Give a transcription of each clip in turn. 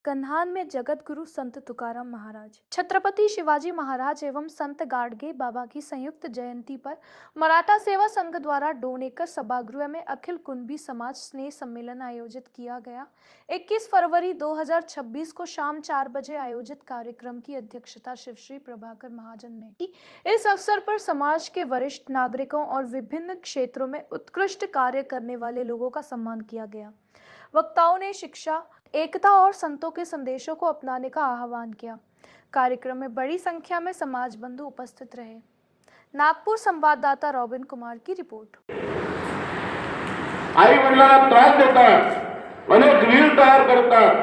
कन्हान में जगत गुरु संत तुकाराम महाराज छत्रपति शिवाजी महाराज एवं संत गाडगे बाबा की संयुक्त जयंती पर मराठा सेवा संघ द्वारा डोनेकर सभागृह में अखिल कुणबी समाज स्नेह सम्मेलन आयोजित किया गया। 21 फरवरी 2026 को शाम 4 बजे आयोजित कार्यक्रम की अध्यक्षता शिवश्री प्रभाकर महाजन ने की। इस अवसर पर समाज के वरिष्ठ नागरिकों और विभिन्न क्षेत्रों में उत्कृष्ट कार्य करने वाले लोगों का सम्मान किया गया। वक्ताओं ने शिक्षा, एकता और संतों के संदेशों को अपनाने का आह्वान किया। कार्यक्रम में बड़ी संख्या में समाज बंधु उपस्थित रहे। नागपुर संवाददाता रॉबिन कुमार की रिपोर्ट। आई वडिलांना त्रास देतात, अनेक रील तयार करतात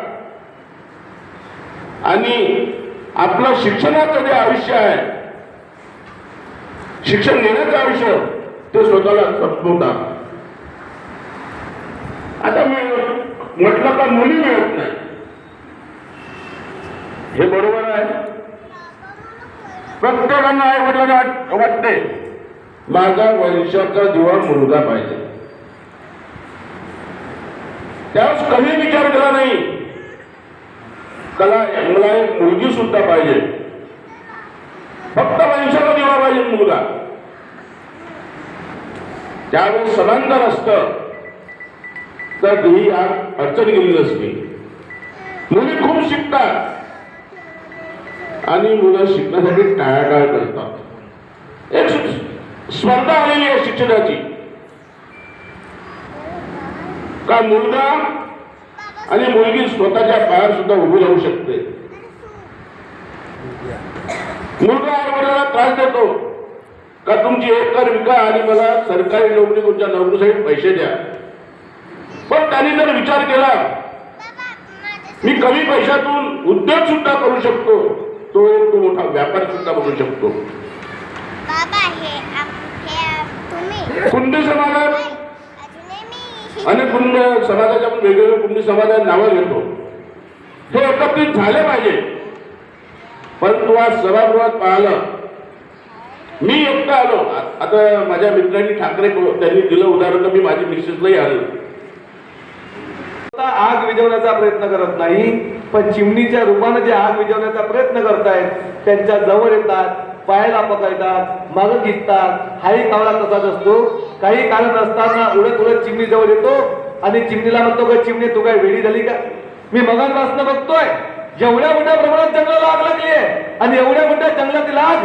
आणि आपलं शिक्षणाचं जे आयुष्य आहे, शिक्षण घेण्याचं आयुष्य ते स्वतःला संपवतात। आता मी म्हटलं का मुली मिळत नाही, हे बरोबर आहे। प्रत्येकाला आई वडिलांना वाटते माझा वंशाचा दिवा मुलगा पाहिजे, त्यावेळेस कधी विचार केला नाही मला एक मुलगी सुद्धा पाहिजे, फक्त वंशाचा दिवा पाहिजे मुलगा। त्यावेळेस समांतर असतं तर ही अडचण गेली नसती। मुली खूप शिकतात आणि मुलं शिकण्यासाठी टाळाटाळ करतात। एक स्पर्धा आलेली आहे शिक्षणाची, का मुलगा आणि मुलगी स्वतःच्या पायावर सुद्धा उभी राहू शकते। मुलगा आई-वडिलांना त्रास देतो का तुमची एकर विका आणि मला सरकारी नोकरी, तुमच्या नोकरीसाठी पैसे द्या। पण त्यांनी जर विचार केला मी कमी पैशातून उद्योग सुद्धा करू शकतो, तो एक मोठा व्यापार सुद्धा बनू शकतो। कुणबी समाजात आणि कुणबी समाजाच्या वेगवेगळ्या कुणबी समाजात नावं घेतो, हे एकत्रित झाले पाहिजे। परंतु आज सभागृहात पाहिलं, मी एकटा आलो। आता माझ्या मित्रांनी ठाकरे त्यांनी दिलं उदाहरण, मी माझी मिसेसलाही आलो। आग विझवण्याचा प्रयत्न करत नाही, पण चिमणीच्या रूपाने जे आग विझवण्याचा प्रयत्न करतायत त्यांच्या जवळ येतात, पायाला पकडतात, मागं घेतात। हाही कावळा तसाच असतो, काही कारण नसताना उडत उडत चिमणी जवळ येतो आणि चिमणीला म्हणतो का चिमणी तू काय वेडी झाली का? मी मगांपासून बघतोय एवढ्या मोठ्या प्रमाणात जंगलाला आग लागली आहे आणि एवढ्या मोठ्या जंगलातील आग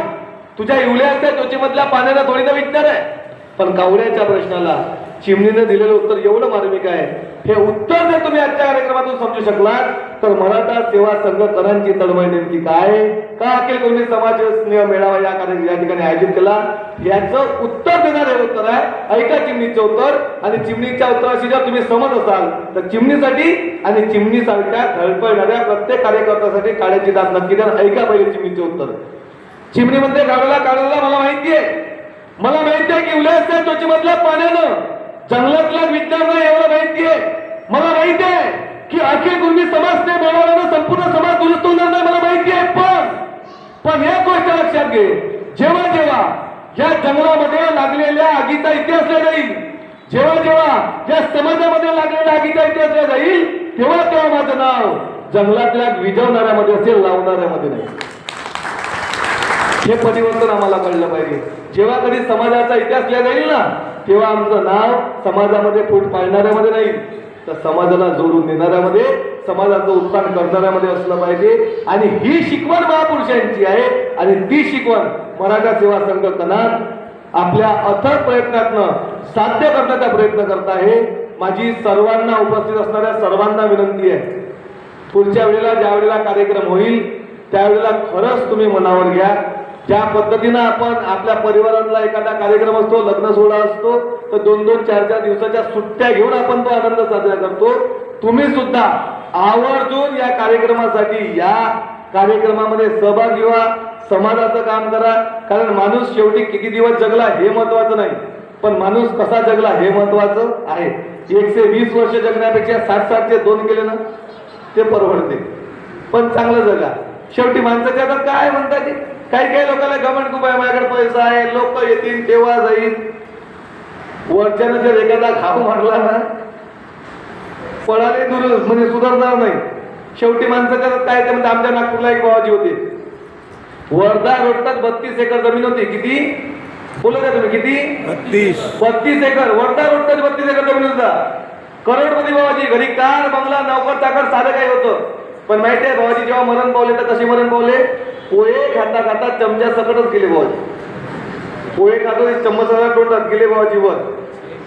तुझ्या इवल्याच्या त्वचेमधल्या पाण्याला थोडी ना विकणार आहे। पण कावळ्याच्या प्रश्नाला चिमणीने दिलेलं उत्तर एवढं मार्मिक आहे। हे उत्तर जर तुम्ही आजच्या कार्यक्रमातून समजू शकलात तर मराठा सेवा संघ करांची तळमळ नेमकी काय, का अखिल कुणबी समाज स्नेह मेळावा या ठिकाणी आयोजित केला, याचं उत्तर देणारे उत्तर आहे। ऐका चिमणीचं उत्तर, आणि चिमणीच्या उत्तराशी जर तुम्ही समज असाल तर चिमणीसाठी आणि चिमणीसारख्या धडपडणाऱ्या प्रत्येक कार्यकर्त्यासाठी काळ्याची दात नक्की द्या। ऐका पहिले चिमणीचे उत्तर। चिमणी म्हणते काढला मला माहिती आहे की उल्याच्या त्वचेमधल्या पाण्यानं जंगलातल्या विद्यार्थ्यांना एवढं माहिती आहे, मला माहिती आहे की अखिल कुणबी समाजने बोलावल्यानं संपूर्ण समाज दुरुस्त होणार नाही, मला माहिती आहे। पण एक गोष्ट लक्षात घे, जेव्हा या जंगलामध्ये लागलेल्या आगीचा इतिहास लिहिला जाईल, जेव्हा या समाजामध्ये लागलेल्या आगीचा इतिहास लिहिला जाईल, तेव्हा माझं नाव जंगलातल्या विझवणाऱ्यामध्ये असेल, लावणाऱ्यामध्ये नाही। हे परिवर्तन आम्हाला कळलं पाहिजे। जेव्हा कधी समाजाचा इतिहास लिहिला जाईल ना, तेव्हा आमचं नाव समाजामध्ये फूट पाडणाऱ्यामध्ये नाही, तर समाजाला जोडून देणाऱ्यामध्ये, समाजाचं उत्थान करणाऱ्यामध्ये असलं पाहिजे। आणि ही शिकवण महापुरुषांची आहे आणि ती शिकवण मराठा सेवा संघ कन्हान आपल्या अथक प्रयत्नातनं साध्य करण्याचा प्रयत्न करत आहे। माझी सर्वांना उपस्थित असणाऱ्या सर्वांना विनंती आहे, पुढच्या वेळेला ज्या वेळेला कार्यक्रम होईल त्यावेळेला खरंच तुम्ही मनावर घ्या। ज्या पद्धतीनं आपण आपल्या परिवारातला एखादा कार्यक्रम असतो, लग्न सोहळा असतो, तर 2-2, 4-4 दिवसाच्या सुट्ट्या घेऊन आपण तो आनंद साजरा करतो। तुम्ही सुद्धा आवर्जून या कार्यक्रमासाठी, या कार्यक्रमामध्ये सहभागी व्हा, समाजाचं काम करा। कारण माणूस शेवटी किती दिवस जगला हे महत्वाचं नाही, पण माणूस कसा जगला हे महत्वाचं आहे। 120 वर्ष जगण्यापेक्षा 60-60 चे 2 केले ना ते परवडते, पण चांगलं जगा। शेवटी माणसाच्या हातात काय म्हणतात, काही लोकांना घमंड खूप आहे, माझ्याकडे पैसा आहे, लोक येतील तेव्हा जाईल। वरच्यानं जर एखादा घाव मारला ना, पळाले दूर म्हणजे सुधारणार नाही। शेवटी माणसं करत काय ते म्हणजे आमच्या नागपूरला एक बाबाजी होते, वर्धा रोडतात 32 एकर जमीन होती. किती बोलत आहे तुम्ही? किती? 32 एकर. वर्धा रोडतात 32 एकर जमीन होता. करोडपती बाबाजी, घरी कार बंगला नौकर चाकर सारं काही होतं. पण माहिती आहे बाबाजी जेव्हा मरण पावले तर कसे मरण पावले? पोहे खाता खाता चमच्या सकटच गेले बाबाजी. पोहे खातो चम्मच तोंडात गेले बाबाजी वर.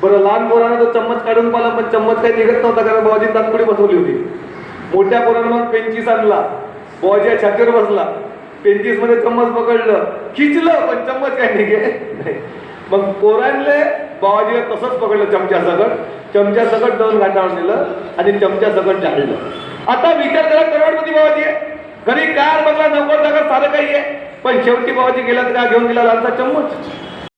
बरं लहान पोरानं तो चम्मच काढून पाहिला पण चम्मच काही निघत नव्हता कारण बाबाजी तात्पुडी बसवली होती. मोठ्या पोरानं मग पेंचीस आणला, बाबाजी छातीवर बसला, पेंचीस मध्ये चम्मच पकडलं, खिचलं पण चम्मच काही निघे नाही. मग पोरांले बाबाजीला तसंच पकडलं चमच्या सकट जाऊन घाटावर नेलं आणि चमच्या सकट जाळलं. आता विचार करा, करोडपती बाबाजी आहे, घरी कार बंगला नोकर जागा सारं काही आहे, पण शेवटी बाबाजी गेला तर का घेऊन गेला लहानसा चम्मच.